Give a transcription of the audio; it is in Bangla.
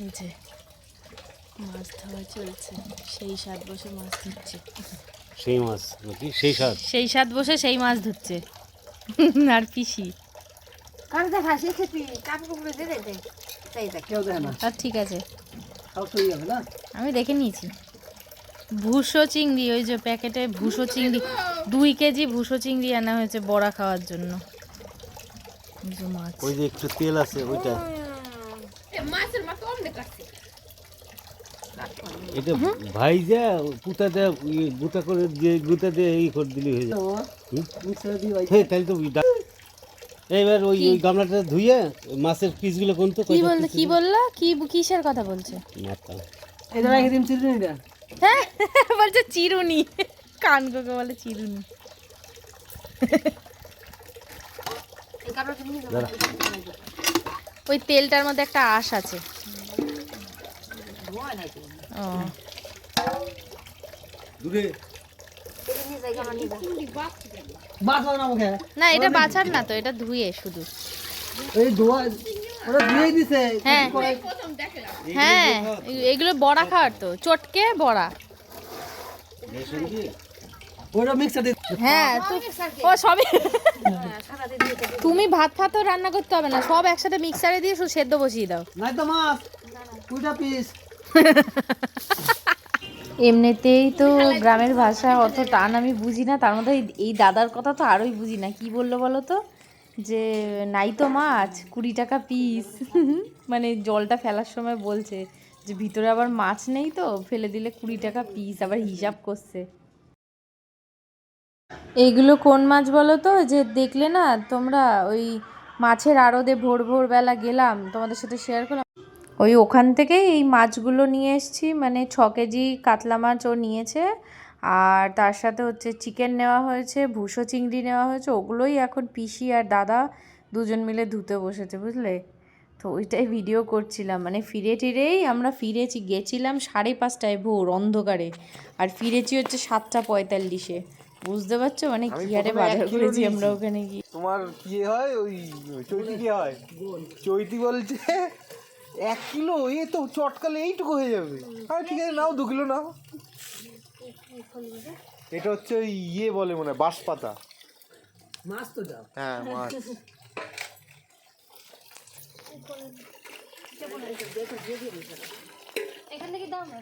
এই যে মাছ ধরা চলছে, সেই 7 বসে মাছ ধরছে। সেই মাছ নাকি? সেই 7 বসে সেই মাছ ধরছে। আর পিসি ঠিক আছে, আমি দেখে নিয়েছি। ভুসো চিংড়ি, ওই যে প্যাকেটে ভুসো চিংড়ি, 2 কেজি ভুসো চিংড়ি আনা হয়েছে বড়া খাওয়ার জন্য। মাছ ওই যে একটু তেল আছে ওইটা, এটা ভাই যা পুতাতে গুতা করে দিয়ে গুতা দিয়ে এই করে দিলি হয়ে যায়। তাহলে তো এবার ওই ওই গামলাটা ধুয়ে মাছের পিসগুলো কোন তো কি বললো কিসের কথা বলছে? হ্যাঁ বলছে চিরুনি, কান কোকে বলে চিরুনি। ওই তেলটার মধ্যে একটা আঁশ আছে। না এটা বাছার না তো, এটা ধুয়ে শুধু। হ্যাঁ হ্যাঁ, এগুলো বড়া খাওয়ার তো, চটকে বড়া। হ্যাঁ ও সবই, তুমি ভাত ফাতও রান্না করতে হবে না, সব একসাথে মিক্সারে দিয়ে শুধু সেদ্ধ বসিয়ে দাও। এমনিতেই তো গ্রামের ভাষা অত টান আমি বুঝি না, তার মধ্যে এই দাদার কথা তো আরোই বুঝি না। কি বললো বলো তো, যে নাই তো মাছ 20 টাকা পিস। মানে জলটা ফেলার সময় বলছে যে ভিতরে আবার মাছ নেই তো, ফেলে দিলে 20 টাকা পিস, আবার হিসাব করছে। এইগুলো কোন মাছ বলো তো, যে দেখলে না তোমরা ওই মাছের আড়তে ভোরবেলা গেলাম, তোমাদের সাথে শেয়ার করলাম, ওই ওখান থেকেই এই মাছগুলো নিয়ে এসেছি। মানে 6 কেজি কাতলা মাছ ও নিয়েছে, আর তার সাথে হচ্ছে চিকেন নেওয়া হয়েছে, ভুসো চিংড়ি নেওয়া হয়েছে। ওগুলোই এখন পিসি আর দাদা দুজন মিলে ধুতে বসেছে, বুঝলে? তো ওইটাই ভিডিও করছিলাম। মানে আমরা গেছিলাম 5:30টায় ভোর অন্ধকারে, আর ফিরেছি হচ্ছে 7:45-এ। বুঝতে পারছো মানে কি হারে বাজার করেছি আমরা ওখানে গিয়ে। তোমার কি হয়, ওই চৈতি কি হয়, চৈতি বলছে 1 কিলো, এ তো চটকালে এইটুকু হয়ে যাবে। হ্যাঁ ঠিক আছে, নাও 2 কিলো নাও। এটা হচ্ছে ওই বলে মনে হয় বাঁশপাতা মাছ তো দাও। হ্যাঁ মাছ। এখান থেকে দাও না।